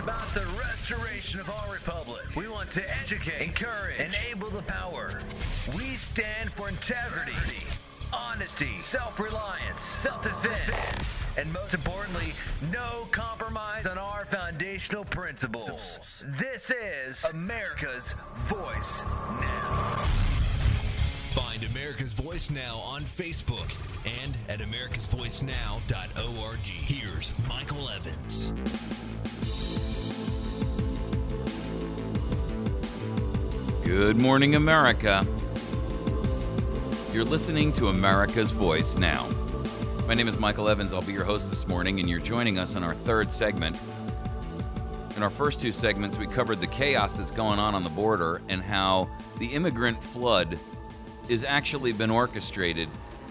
about the restoration of our republic. We want to educate, encourage, enable the power. We stand for integrity, honesty, self-reliance, self-defense, and most importantly, no compromise on our foundational principles. This is America's Voice Now. Find America's Voice Now on Facebook and at americasvoicenow.org. Here's Michael Evans. Good morning, America. You're listening to America's Voice Now. My name is Michael Evans. I'll be your host this morning, and you're joining us in our third segment. In our first two segments, we covered the chaos that's going on the border and how the immigrant flood is actually been orchestrated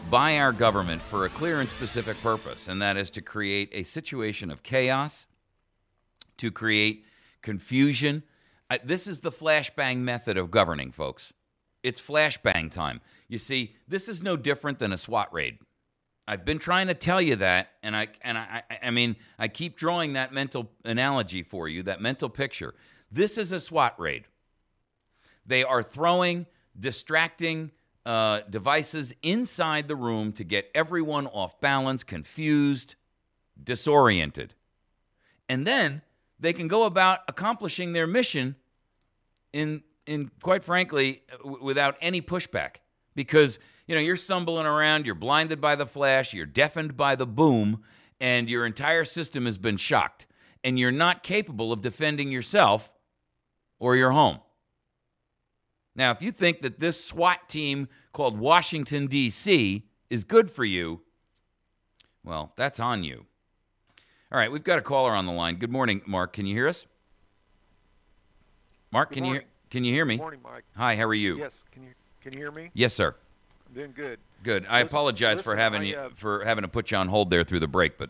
by our government for a clear and specific purpose, and that is to create a situation of chaos, to create confusion. This is the flashbang method of governing, folks. It's flashbang time. You see, this is no different than a SWAT raid. I've been trying to tell you that, and I keep drawing that mental analogy for you, that mental picture. This is a SWAT raid. They are throwing distracting devices inside the room to get everyone off balance, confused, disoriented. And then they can go about accomplishing their mission in quite frankly, without any pushback. Because, you're stumbling around, you're blinded by the flash, you're deafened by the boom, and your entire system has been shocked. And you're not capable of defending yourself or your home. Now, if you think that this SWAT team called Washington, D.C. is good for you, well, that's on you. All right, we've got a caller on the line. Good morning, Mark. Can you hear us? Mark, can you hear me? Good morning, Mike. Hi, how are you? Yes, can you hear me? Yes, sir. I'm doing good. Good. I apologize for having to put you on hold there through the break, but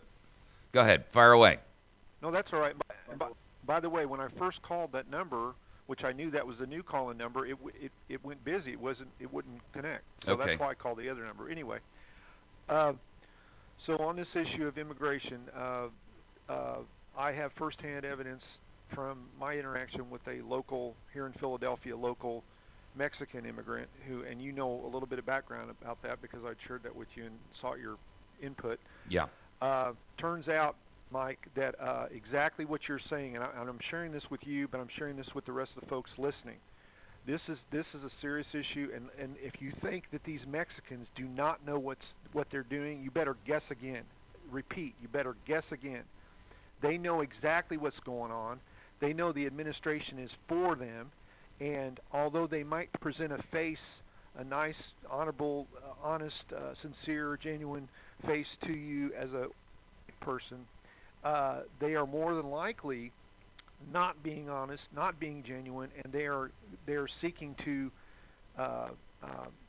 go ahead, fire away. No, that's all right. By the way, when I first called that number, which I knew that was the new calling number, it went busy. It wouldn't connect. So okay. That's why I called the other number. Anyway, so on this issue of immigration, I have firsthand evidence from my interaction with a local here in Philadelphia, local Mexican immigrant who, and you know a little bit of background about that because I shared that with you and sought your input. Yeah. Turns out, Mike, that exactly what you're saying, and I'm sharing this with you, but I'm sharing this with the rest of the folks listening. This is a serious issue, and if you think that these Mexicans do not know what they're doing, you better guess again. Repeat, you better guess again. They know exactly what's going on. They know the administration is for them, and although they might present a nice, honorable, honest, sincere, genuine face to you as a person, they are more than likely not being honest, not being genuine, and they are seeking to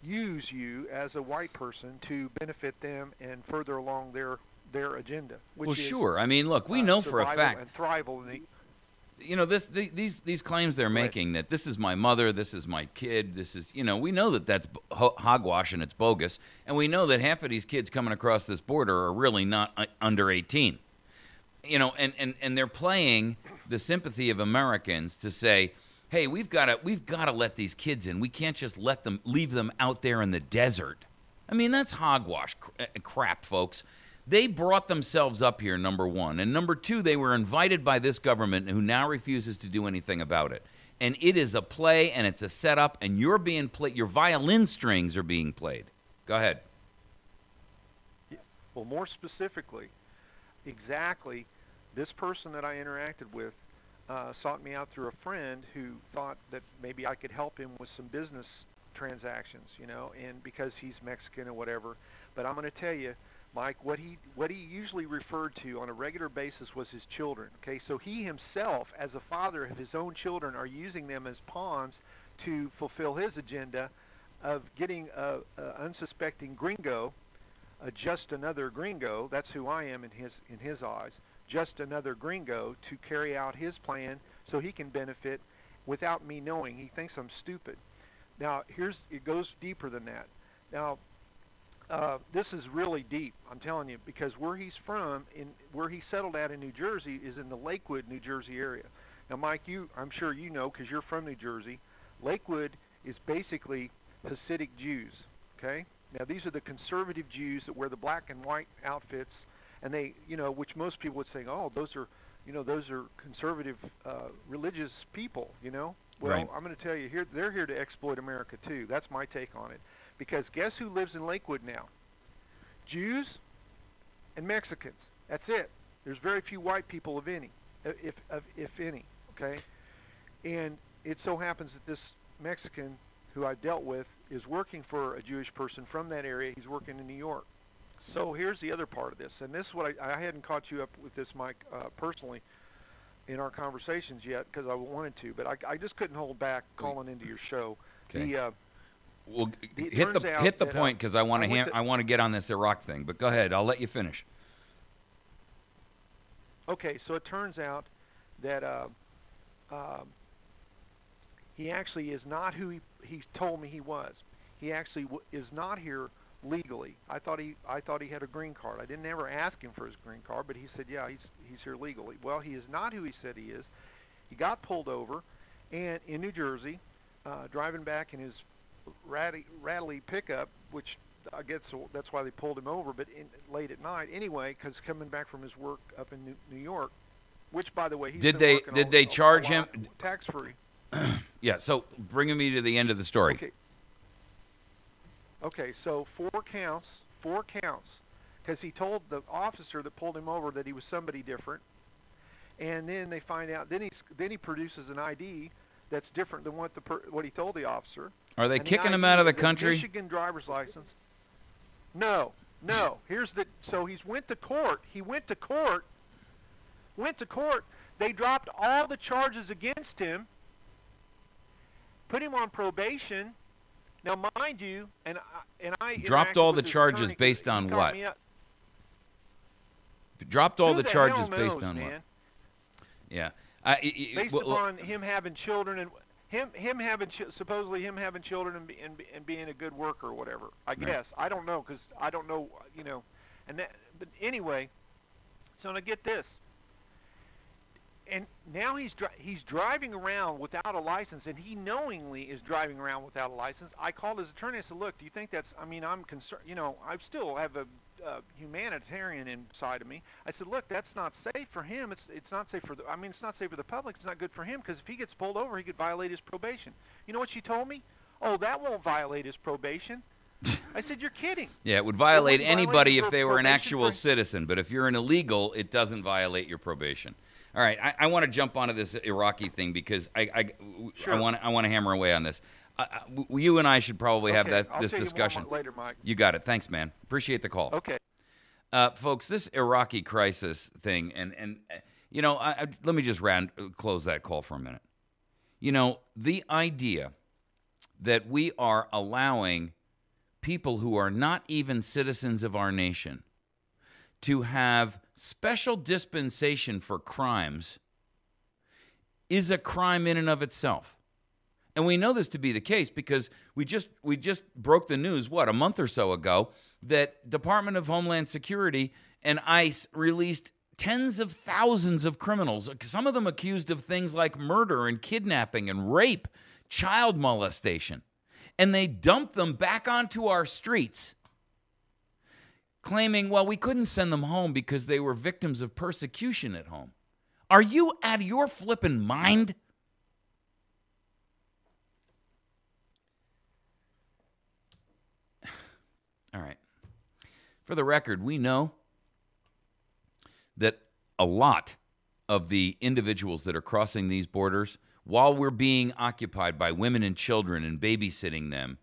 use you as a white person to benefit them and further along their agenda. Which well, is, sure. I mean, look, we know for a fact. And thrival in these claims they're making that this is my mother, this is my kid, this is, we know that that's hogwash and it's bogus, and we know that half of these kids coming across this border are really not under 18. And they're playing the sympathy of Americans to say, hey, we've got to let these kids in. We can't just leave them out there in the desert. I mean, that's hogwash crap, folks. They brought themselves up here, number one. And number two, they were invited by this government who now refuses to do anything about it. And it is a play, and it's a setup, and you're being played. Your violin strings are being played. Go ahead. Well, more specifically, exactly, this person that I interacted with sought me out through a friend who thought that maybe I could help him with some business transactions, and because he's Mexican or whatever. But I'm going to tell you, Mike, what he usually referred to on a regular basis was his children. Okay, so he himself, as a father of his own children, are using them as pawns to fulfill his agenda of getting a unsuspecting gringo, just another gringo. That's who I am in his eyes. Just another gringo to carry out his plan so he can benefit without me knowing. He thinks I'm stupid. Now, it goes deeper than that. Now, this is really deep, I'm telling you, because where he's from, where he settled at in New Jersey, is in the Lakewood, New Jersey area. Now, Mike, I'm sure you know because you're from New Jersey. Lakewood is basically Hasidic Jews. Okay. Now, these are the conservative Jews that wear the black and white outfits, and they, which most people would say, oh, those are conservative religious people. Well, right. I'm going to tell you, they're here to exploit America too. That's my take on it. Because guess who lives in Lakewood now? Jews and Mexicans. That's it. There's very few white people, if any. Okay? And it so happens that this Mexican who I dealt with is working for a Jewish person from that area. He's working in New York. So here's the other part of this, and this is what I hadn't caught you up with this, Mike, personally in our conversations yet because I wanted to, but I just couldn't hold back calling into your show. Okay. Well, hit the point because I want to get on this Iraq thing. But go ahead, I'll let you finish. Okay, so it turns out that he actually is not who he told me he was. He actually is not here legally. I thought he had a green card. I didn't ever ask him for his green card, but he said, yeah, he's here legally. Well, he is not who he said he is. He got pulled over, and in New Jersey, driving back in his rattly pickup, which I guess that's why they pulled him over, but late at night anyway, because coming back from his work up in New York, which by the way, did they charge him tax free? Yeah. So bringing me to the end of the story. Okay. So four counts, because he told the officer that pulled him over that he was somebody different, and then they find out. Then he produces an ID that's different than what he told the officer. Are they kicking him out of the country? Michigan driver's license. No. So he went to court. They dropped all the charges against him, put him on probation. Now, mind you, and I dropped all the charges based on what? Dropped all the charges based on what? Yeah. Based upon him having children and supposedly him having children and being a good worker or whatever. I guess I don't know because I don't know, and that. But anyway, so now get this. And now he's driving around without a license, and he knowingly is driving around without a license. I called his attorney. I said, "Look, do you think that's? I mean, I'm concerned. I still have a humanitarian inside of me." I said, "Look, that's not safe for him. It's not safe for it's not safe for the public. It's not good for him because if he gets pulled over, he could violate his probation." You know what she told me? "Oh, that won't violate his probation." I said, "You're kidding." Yeah, it would violate anybody if they were an actual citizen, but if you're an illegal, it doesn't violate your probation. All right, I want to jump onto this Iraqi thing because Sure. I want to hammer away on this. You and I should probably have this discussion. I'll later, Mike. You got it. Thanks, man. Appreciate the call. Okay. Folks, this Iraqi crisis thing, and let me just close that call for a minute. The idea that we are allowing people who are not even citizens of our nation to have special dispensation for crimes is a crime in and of itself. And we know this to be the case because we just broke the news, a month or so ago, that Department of Homeland Security and ICE released tens of thousands of criminals, some of them accused of things like murder and kidnapping and rape, child molestation. And they dumped them back onto our streets, claiming, we couldn't send them home because they were victims of persecution at home. Are you out of your flippin' mind? All right. For the record, we know that a lot of the individuals that are crossing these borders, while we're being occupied by women and children and babysitting them,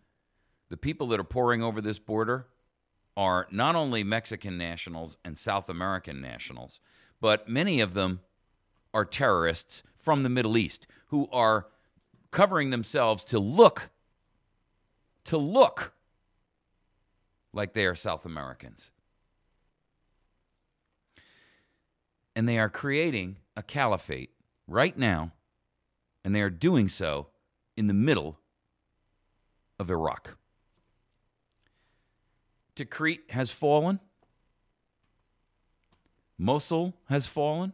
the people that are pouring over this border are not only Mexican nationals and South American nationals, but many of them are terrorists from the Middle East who are covering themselves to look like they are South Americans. And they are creating a caliphate right now, and they are doing so in the middle of Iraq. Tikrit has fallen. Mosul has fallen.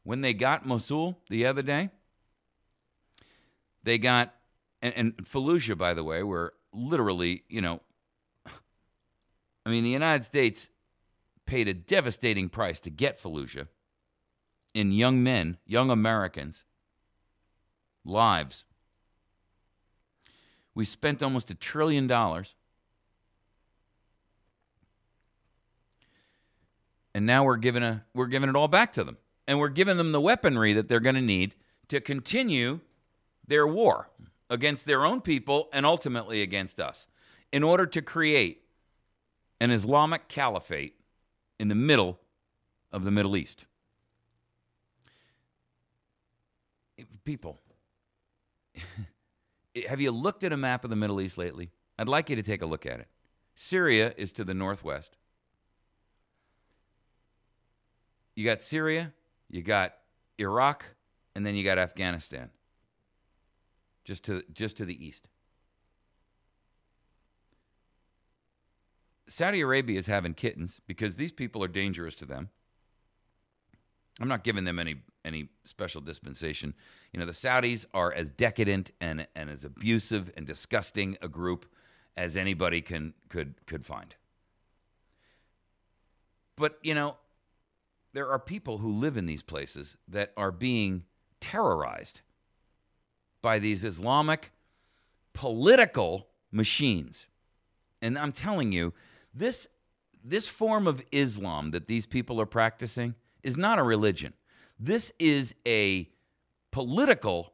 When they got Mosul the other day, they got, and Fallujah, by the way, were literally, I mean, the United States paid a devastating price to get Fallujah in young men, young Americans' lives. We spent almost $1 trillion. And now we're giving it all back to them. And we're giving them the weaponry that they're going to need to continue their war against their own people and ultimately against us in order to create an Islamic caliphate in the middle of the Middle East. People, have you looked at a map of the Middle East lately? I'd like you to take a look at it. Syria is to the northwest. You got Syria, you got Iraq, and then you got Afghanistan. Just to the east. Saudi Arabia is having kittens because these people are dangerous to them. I'm not giving them any special dispensation. The Saudis are as decadent and as abusive and disgusting a group as anybody could find. But, there are people who live in these places that are being terrorized by these Islamic political machines. And I'm telling you, this form of Islam that these people are practicing is not a religion. This is a political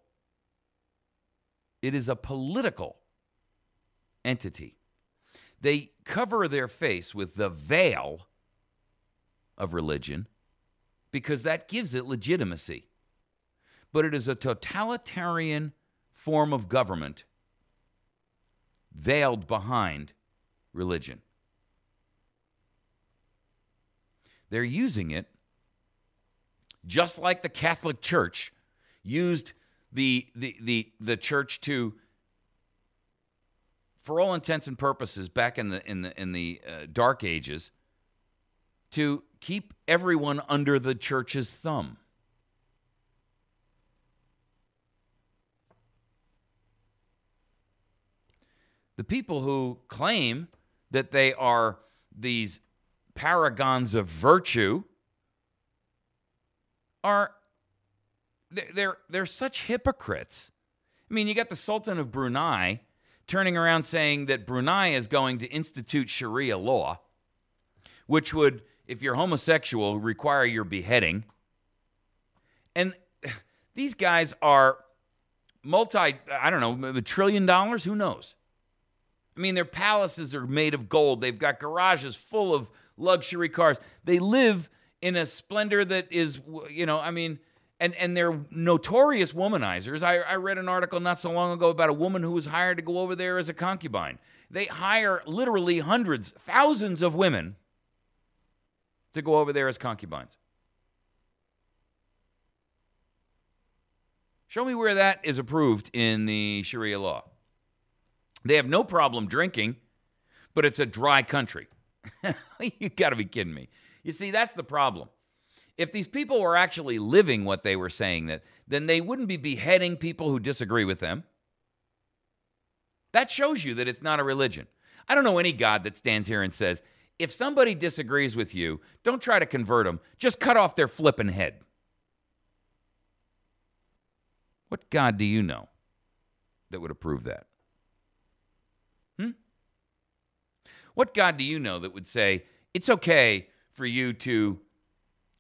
entity. They cover their face with the veil of religion because that gives it legitimacy. But it is a totalitarian form of government veiled behind religion. They're using it just like the Catholic Church used the church to, for all intents and purposes, back in the Dark Ages, to keep everyone under the church's thumb. The people who claim that they are these paragons of virtue they're such hypocrites. I mean, you got the Sultan of Brunei turning around saying that Brunei is going to institute Sharia law, which would, if you're homosexual, require your beheading. And these guys are $1 trillion, who knows? I mean, their palaces are made of gold. They've got garages full of luxury cars. They live in a splendor that is, and they're notorious womanizers. I read an article not so long ago about a woman who was hired to go over there as a concubine. They hire literally hundreds, thousands of women to go over there as concubines. Show me where that is approved in the Sharia law. They have no problem drinking, but it's a dry country. You got to be kidding me. You see, that's the problem. If these people were actually living what they were saying, then they wouldn't be beheading people who disagree with them. That shows you that it's not a religion. I don't know any God that stands here and says, if somebody disagrees with you, don't try to convert them. Just cut off their flipping head. What God do you know that would approve that? What God do you know that would say, it's okay for you to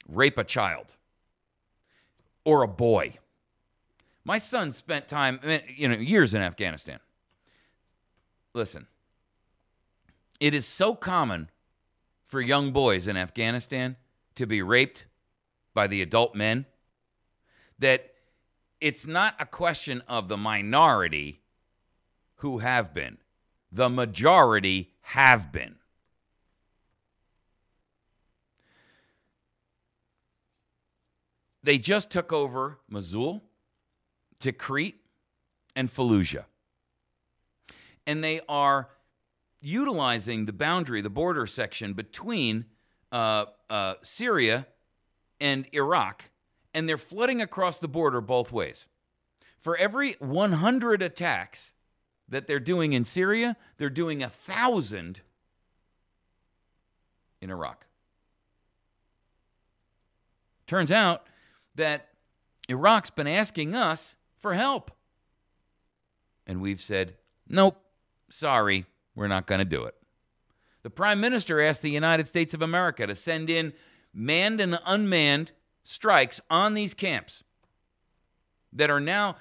rape a child or a boy? My son spent time, years in Afghanistan. Listen, it is so common for young boys in Afghanistan to be raped by the adult men that it's not a question of the minority who have been. The majority have been. They just took over Mosul, Tikrit, and Fallujah. And they are utilizing the boundary, the border section between Syria and Iraq, and they're flooding across the border both ways. For every 100 attacks that they're doing in Syria, they're doing 1,000 in Iraq. Turns out that Iraq's been asking us for help. And we've said, nope, sorry, we're not going to do it. The Prime Minister asked the United States of America to send in manned and unmanned strikes on these camps that are now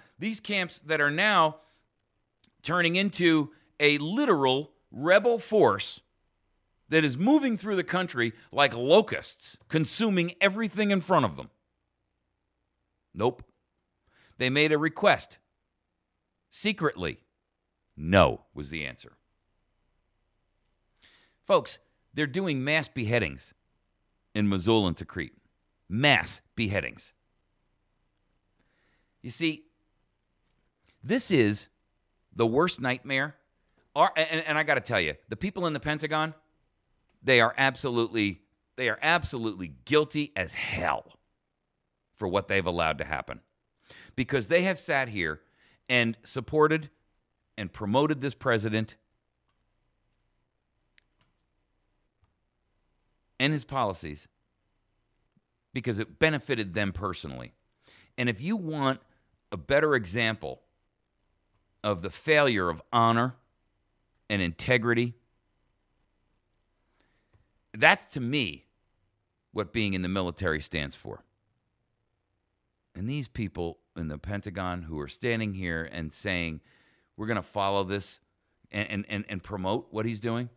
turning into a literal rebel force that is moving through the country like locusts, consuming everything in front of them. Nope. They made a request. Secretly. No was the answer. Folks, they're doing mass beheadings in Mosul and Tikrit. Mass beheadings. You see, this is the worst nightmare. And I got to tell you, the people in the Pentagon, they are absolutely guilty as hell for what they've allowed to happen. Because they have sat here and supported and promoted this president and his policies because it benefited them personally. And if you want a better example of the failure of honor and integrity, that's, to me, what being in the military stands for. And these people in the Pentagon who are standing here and saying, we're going to follow this and promote what he's doing,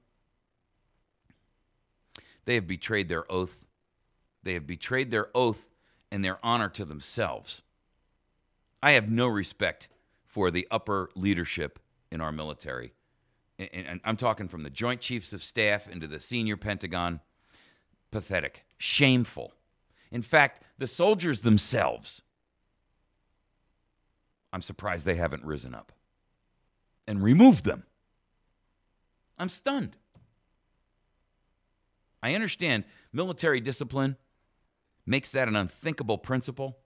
they have betrayed their oath. They have betrayed their oath and their honor to themselves. I have no respect for the upper leadership in our military. And I'm talking from the Joint Chiefs of Staff into the senior Pentagon. Pathetic. Shameful. In fact, the soldiers themselves, I'm surprised they haven't risen up and removed them. I'm stunned. I understand military discipline makes that an unthinkable principle.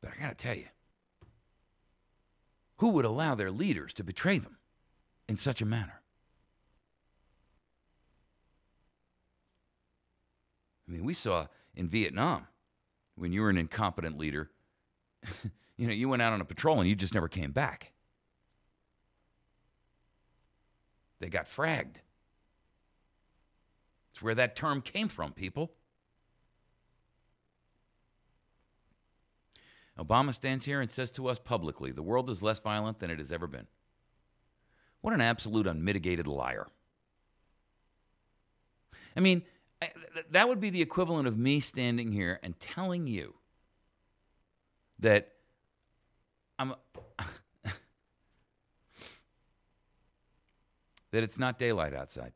But I got to tell you, who would allow their leaders to betray them in such a manner? I mean, we saw in Vietnam, when you were an incompetent leader, you went out on a patrol and you just never came back. They got fragged. It's where that term came from, people. Obama stands here and says to us publicly, the world is less violent than it has ever been. What an absolute unmitigated liar. I mean, that would be the equivalent of me standing here and telling you that that it's not daylight outside.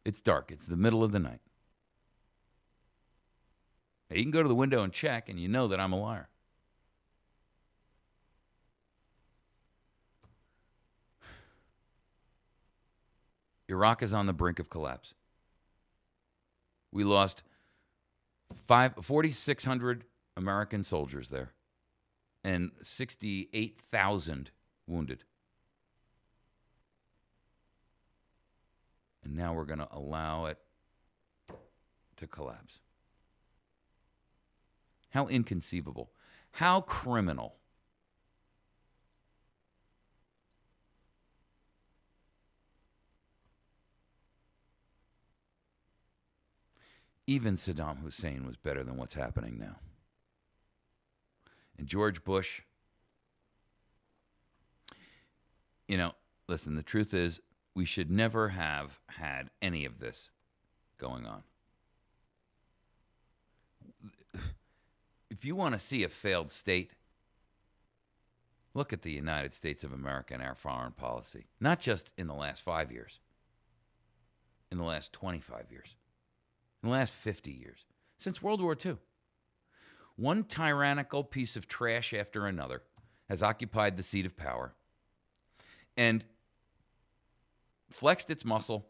It's dark. It's the middle of the night. Now, you can go to the window and check, and you know that I'm a liar. Iraq is on the brink of collapse. We lost 4,600 American soldiers there and 68,000 wounded. And now we're going to allow it to collapse. How inconceivable. How criminal. Even Saddam Hussein was better than what's happening now. And George Bush, listen, the truth is, we should never have had any of this going on. If you want to see a failed state, look at the United States of America and our foreign policy. Not just in the last 5 years, in the last 25 years. In the last 50 years, since World War II. One tyrannical piece of trash after another has occupied the seat of power. And flexed its muscle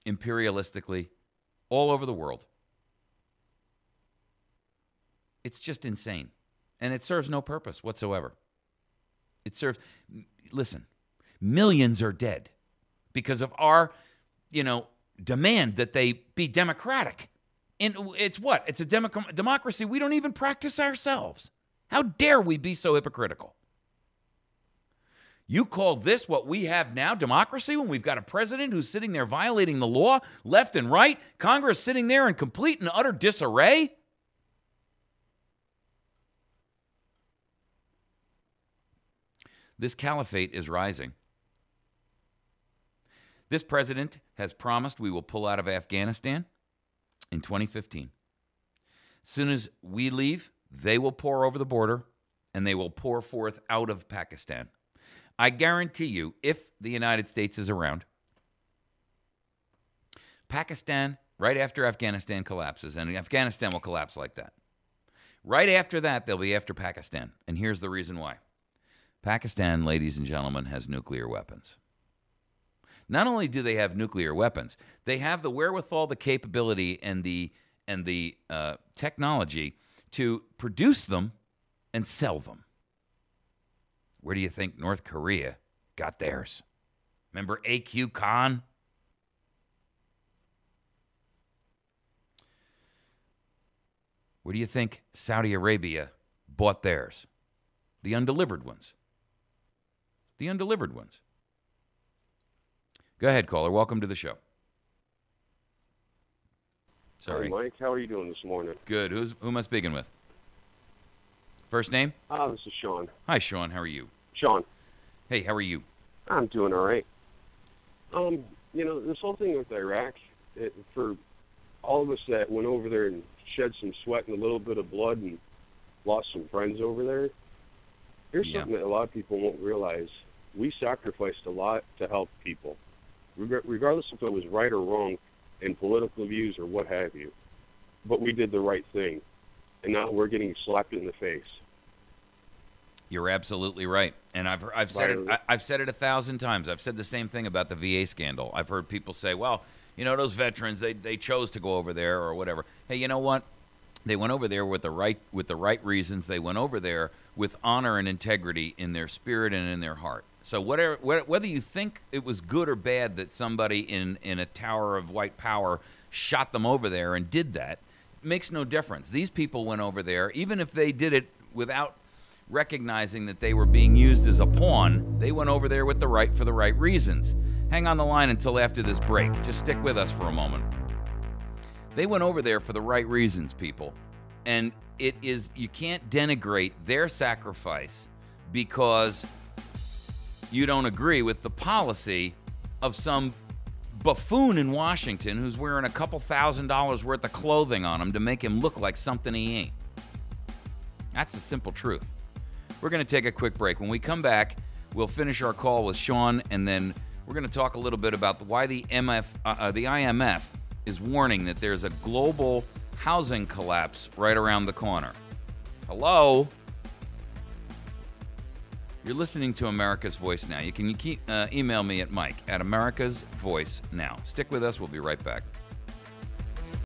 imperialistically all over the world. It's just insane. And it serves no purpose whatsoever. Listen, millions are dead because of our, demand that they be democratic. And it's what? It's a democracy we don't even practice ourselves. How dare we be so hypocritical? You call this what we have now, democracy, when we've got a president who's sitting there violating the law left and right, Congress sitting there in complete and utter disarray? This caliphate is rising. This president has promised we will pull out of Afghanistan in 2015. As soon as we leave, they will pour over the border and they will pour forth out of Pakistan. I guarantee you, if the United States is around, Pakistan, right after Afghanistan collapses, and Afghanistan will collapse like that, right after that, they'll be after Pakistan. And here's the reason why. Pakistan, ladies and gentlemen, has nuclear weapons. Not only do they have nuclear weapons, they have the wherewithal, the capability, and the technology to produce them and sell them. Where do you think North Korea got theirs? Remember A.Q. Khan? Where do you think Saudi Arabia bought theirs? The undelivered ones. The undelivered ones. Go ahead, caller. Welcome to the show. Sorry. Hey, Mike. How are you doing this morning? Good. Who am I speaking with? First name? This is Sean. Hi, Sean. How are you? Sean. Hey, how are you? I'm doing all right. This whole thing with Iraq, for all of us that went over there and shed some sweat and a little bit of blood and lost some friends over there, here's something that a lot of people won't realize. We sacrificed a lot to help people, regardless if it was right or wrong in political views or what have you. But we did the right thing, and now we're getting slapped in the face. You're absolutely right, and I've said it. I've said it 1,000 times. I've said the same thing about the VA scandal. I've heard people say, "Well, those veterans, they chose to go over there or whatever." Hey, you know what? They went over there with the right reasons. They went over there with honor and integrity in their spirit and in their heart. So whether you think it was good or bad that somebody in a tower of white power shot them over there and did that, makes no difference. These people went over there, even if they did it without recognizing that they were being used as a pawn, they went over there with the right reasons. Hang on the line until after this break. Just stick with us for a moment. They went over there for the right reasons, people. And you can't denigrate their sacrifice because you don't agree with the policy of some buffoon in Washington who's wearing a couple $1,000s worth of clothing on him to make him look like something he ain't. That's the simple truth. We're going to take a quick break. When we come back, we'll finish our call with Sean, and then we're going to talk a little bit about why the IMF is warning that there's a global housing collapse right around the corner. Hello? You're listening to America's Voice Now. You can email me at Mike at America's Voice Now. Stick with us. We'll be right back.